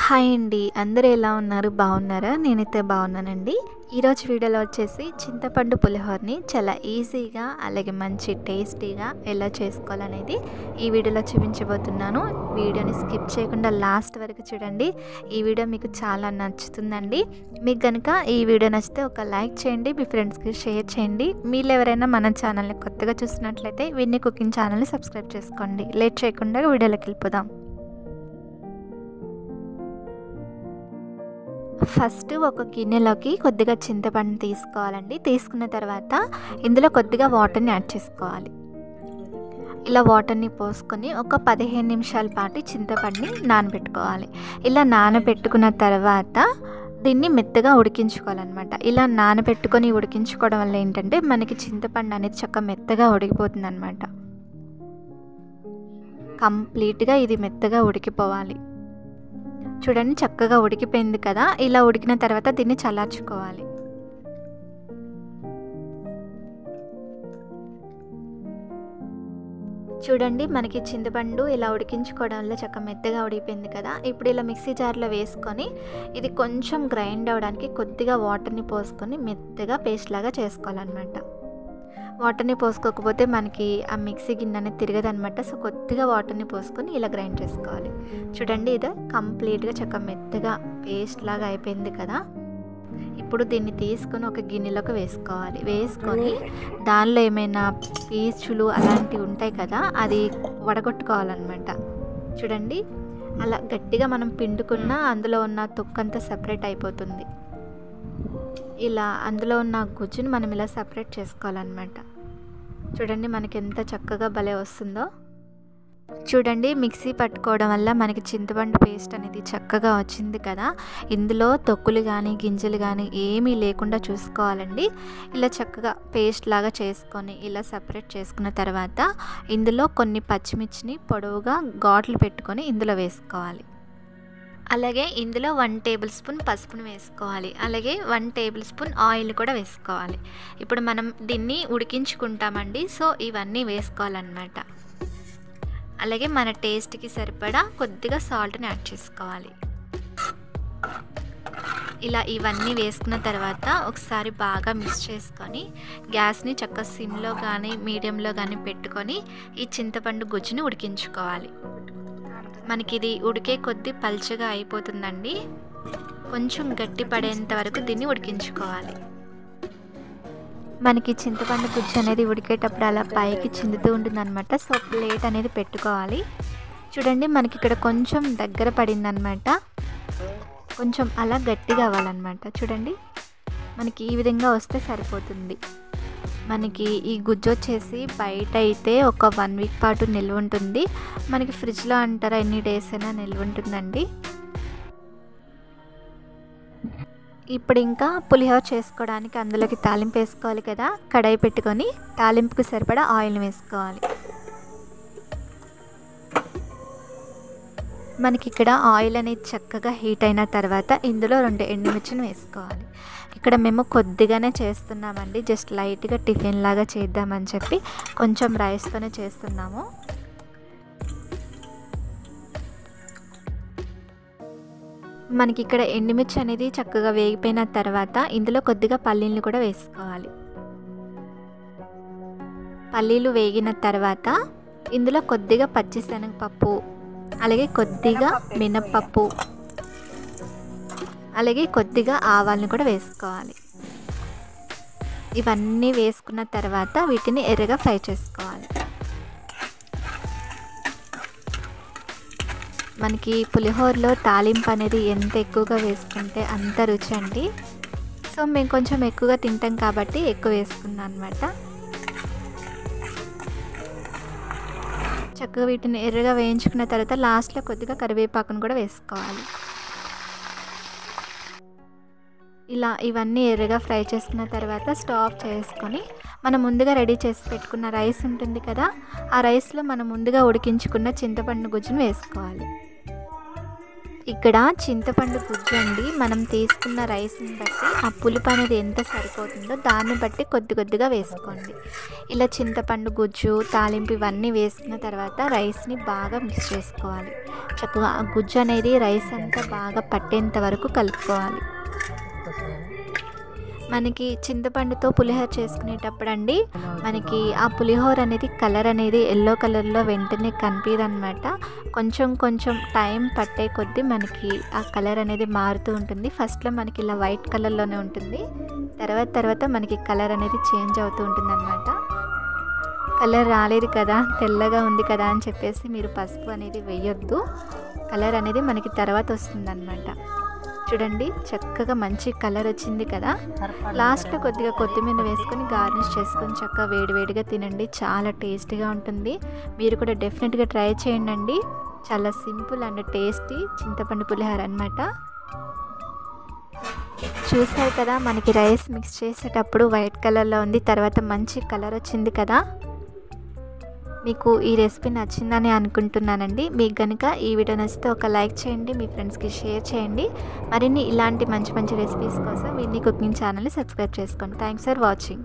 Hi అండి, అందరూ ఎలా ఉన్నారు? బాగున్నారా? నేనైతే బాగున్నానండి. ఈరోజు వీడియోలో వచ్చేసి చింతపండు పులిహోరని చాలా ఈజీగా అలాగే మంచి టేస్టీగా ఎలా చేసుకోవాలనేది ఈ వీడియోలో చూపించబోతున్నాను. వీడియోని స్కిప్ చేయకుండా లాస్ట్ వరకు చూడండి. ఈ వీడియో మీకు చాలా నచ్చుతుందండి. మీకు కనుక ఈ వీడియో నచ్చితే ఒక లైక్ చేయండి, మీ ఫ్రెండ్స్కి షేర్ చేయండి. మీరు ఎవరైనా మన ఛానల్ని కొత్తగా చూసినట్లయితే విన్నీ కుకింగ్ ఛానల్ని సబ్స్క్రైబ్ చేసుకోండి. లేట్ చేయకుండా వీడియోలోకి వెళ్ళిపోదాం. ఫస్ట్ ఒక గిన్నెలోకి కొద్దిగా చింతపండు తీసుకోవాలండి. తీసుకున్న తర్వాత ఇందులో కొద్దిగా వాటర్ని యాడ్ చేసుకోవాలి. ఇలా వాటర్ని పోసుకొని ఒక 15 నిమిషాల పాటు చింతపండుని నానబెట్టుకోవాలి. ఇలా నానబెట్టుకున్న తర్వాత దీన్ని మెత్తగా ఉడికించుకోవాలన్నమాట. ఇలా నానబెట్టుకొని ఉడికించుకోవడం వల్ల ఏంటంటే మనకి చింతపండు అనేది చక్కగా మెత్తగా ఉడికిపోతుంది అనమాట. కంప్లీట్గా ఇది మెత్తగా ఉడికిపోవాలి. చూడండి, చక్కగా ఉడికిపోయింది కదా. ఇలా ఉడికిన తర్వాత దీన్ని చల్లార్చుకోవాలి. చూడండి, మనకి చింతపండు ఇలా ఉడికించుకోవడం వల్ల చక్కగా మెత్తగా ఉడికిపోయింది కదా. ఇప్పుడు ఇలా మిక్సీ జార్లో వేసుకొని ఇది కొంచెం గ్రైండ్ అవ్వడానికి కొద్దిగా వాటర్ని పోసుకొని మెత్తగా పేస్ట్ లాగా చేసుకోవాలన్నమాట. వాటర్ని పోసుకోకపోతే మనకి ఆ మిక్సీ గిన్నె అనేది తిరగదనమాట. సో కొద్దిగా వాటర్ని పోసుకొని ఇలా గ్రైండ్ చేసుకోవాలి. చూడండి, ఇది కంప్లీట్గా చక్కగా మెత్తగా పేస్ట్ లాగా అయిపోయింది కదా. ఇప్పుడు దీన్ని తీసుకొని ఒక గిన్నెలోకి వేసుకోవాలి. వేసుకొని దానిలో ఏమైనా పీచులు అలాంటివి ఉంటాయి కదా, అది వడగొట్టుకోవాలన్నమాట. చూడండి, అలా గట్టిగా మనం పిండుకున్న అందులో ఉన్న తొక్కంతా సెపరేట్ అయిపోతుంది. ఇలా అందులో ఉన్న గుజ్జుని మనం ఇలా సెపరేట్ చేసుకోవాలన్నమాట. చూడండి, మనకి ఎంత చక్కగా భలే వస్తుందో. చూడండి, మిక్సీ పట్టుకోవడం వల్ల మనకి చింతపండు పేస్ట్ అనేది చక్కగా వచ్చింది కదా. ఇందులో తొక్కులు కానీ గింజలు కానీ ఏమీ లేకుండా చూసుకోవాలండి. ఇలా చక్కగా పేస్ట్ లాగా చేసుకొని ఇలా సపరేట్ చేసుకున్న తర్వాత ఇందులో కొన్ని పచ్చిమిర్చిని పొడవుగా ఘాట్లు పెట్టుకొని ఇందులో వేసుకోవాలి. అలాగే ఇందులో 1 టేబుల్ స్పూన్ పసుపును వేసుకోవాలి. అలాగే 1 టేబుల్ స్పూన్ ఆయిల్ కూడా వేసుకోవాలి. ఇప్పుడు మనం దీన్ని ఉడికించుకుంటామండి. సో ఇవన్నీ వేసుకోవాలన్నమాట. అలాగే మన టేస్ట్కి సరిపడా కొద్దిగా సాల్ట్ని యాడ్ చేసుకోవాలి. ఇలా ఇవన్నీ వేసుకున్న తర్వాత ఒకసారి బాగా మిక్స్ చేసుకొని గ్యాస్ని చక్కగా సిమ్లో కానీ మీడియంలో కానీ పెట్టుకొని ఈ చింతపండు గుజ్జుని ఉడికించుకోవాలి. మనకి ఇది ఉడికే కొద్దీ పల్చగా అయిపోతుందండి. కొంచెం గట్టి పడేంత వరకు దీన్ని ఉడికించుకోవాలి. మనకి చింతపండు గుజ్జు అనేది ఉడికేటప్పుడు అలా పైకి చిందుతూ ఉంటుందన్నమాట. సో ప్లేట్ అనేది పెట్టుకోవాలి. చూడండి, మనకి ఇక్కడ కొంచెం దగ్గర పడిందనమాట. కొంచెం అలా గట్టిగా అవ్వాలన్నమాట. చూడండి, మనకి ఈ విధంగా వస్తే సరిపోతుంది. మనకి ఈ గుజ్జు వచ్చేసి బయట అయితే ఒక 1 వీక్ పాటు నిల్వ ఉంటుంది. మనకి ఫ్రిడ్జ్లో అంటారా ఎన్ని డేస్ అయినా నిల్వ ఉంటుందండి. ఇప్పుడు ఇంకా పులిహోర చేసుకోవడానికి అందులోకి తాలింపు వేసుకోవాలి కదా. కడాయి పెట్టుకొని తాలింపుకి సరిపడా ఆయిల్ వేసుకోవాలి. మనకి ఇక్కడ ఆయిల్ అనేది చక్కగా హీట్ అయిన తర్వాత ఇందులో 2 ఎండుమిర్చిని వేసుకోవాలి. ఇక్కడ మేము కొద్దిగానే చేస్తున్నామండి. జస్ట్ లైట్గా టిఫిన్ లాగా చేద్దామని చెప్పి కొంచెం రైస్తోనే చేస్తున్నాము. మనకి ఇక్కడ ఎండుమిర్చి అనేది చక్కగా వేగిపోయిన తర్వాత ఇందులో కొద్దిగా పల్లీలు కూడా వేసుకోవాలి. పల్లీలు వేగిన తర్వాత ఇందులో కొద్దిగా పచ్చిశనగపప్పు, అలాగే కొద్దిగా మినప్పప్పు, అలాగే కొద్దిగా ఆవాలను కూడా వేసుకోవాలి. ఇవన్నీ వేసుకున్న తర్వాత వీటిని ఎర్రగా ఫ్రై చేసుకోవాలి. మనకి పులిహోరలో తాలింపు అనేది ఎంత ఎక్కువగా వేసుకుంటే అంత రుచి అండి. సో మేము కొంచెం ఎక్కువగా తింటాం కాబట్టి ఎక్కువ వేసుకున్నాం అనమాట. చక్కగా వీటిని ఎర్రగా వేయించుకున్న తర్వాత లాస్ట్లో కొద్దిగా కరివేపాకును కూడా వేసుకోవాలి. ఇలా ఇవన్నీ ఎర్రగా ఫ్రై చేసుకున్న తర్వాత స్టవ్ ఆఫ్ చేసుకొని మనం ముందుగా రెడీ చేసి పెట్టుకున్న రైస్ ఉంటుంది కదా, ఆ రైస్లో మనం ముందుగా ఉడికించుకున్న చింతపండు గుజ్జును వేసుకోవాలి. ఇక్కడ చింతపండు గుజ్జు అండి, మనం తీసుకున్న రైస్ని బట్టి ఆ పులుపు అనేది ఎంత సరిపోతుందో దాన్ని బట్టి కొద్ది కొద్దిగా వేసుకోండి. ఇలా చింతపండు గుజ్జు, తాలింపు ఇవన్నీ వేసుకున్న తర్వాత రైస్ని బాగా మిక్స్ చేసుకోవాలి. చక్కగా ఆ గుజ్జు అనేది రైస్ అంతా బాగా పట్టేంత వరకు కలుపుకోవాలి. మనకి చింతపండుతో పులిహోర చేసుకునేటప్పుడు అండి, మనకి ఆ పులిహోర అనేది కలర్ అనేది ఎల్లో కలర్లో వెంటనే కనిపించదనమాట. కొంచెం కొంచెం టైం పట్టే కొద్దీ మనకి ఆ కలర్ అనేది మారుతూ ఉంటుంది. ఫస్ట్లో మనకి ఇలా వైట్ కలర్లోనే ఉంటుంది, తర్వాత మనకి కలర్ అనేది చేంజ్ అవుతూ ఉంటుంది అనమాట. కలర్ రాలేదు కదా, తెల్లగా ఉంది కదా అని చెప్పేసి మీరు పసుపు అనేది వేయొద్దు. కలర్ అనేది మనకి తర్వాత వస్తుందన్నమాట. చూడండి చక్కగా మంచి కలర్ వచ్చింది కదా. లాస్ట్లో కొద్దిగా కొత్తిమీర వేసుకొని గార్నిష్ చేసుకొని చక్కగా వేడివేడిగా తినండి, చాలా టేస్టీగా ఉంటుంది. మీరు కూడా డెఫినెట్గా ట్రై చేయండి. చాలా సింపుల్ అండ్ టేస్టీ చింతపండు పులిహోర అనమాట. చూసారు కదా, మనకి రైస్ మిక్స్ చేసేటప్పుడు వైట్ కలర్లో ఉంది, తర్వాత మంచి కలర్ వచ్చింది కదా. మీకు ఈ రెసిపీ నచ్చిందని అనుకుంటున్నానండి. మీకు కనుక ఈ వీడియో నచ్చితే ఒక లైక్ చేయండి, మీ ఫ్రెండ్స్కి షేర్ చేయండి. మరిన్ని ఇలాంటి మంచి మంచి రెసిపీస్ కోసం మీ కుకింగ్ ఛానల్ని సబ్స్క్రైబ్ చేసుకోండి. Thanks for watching.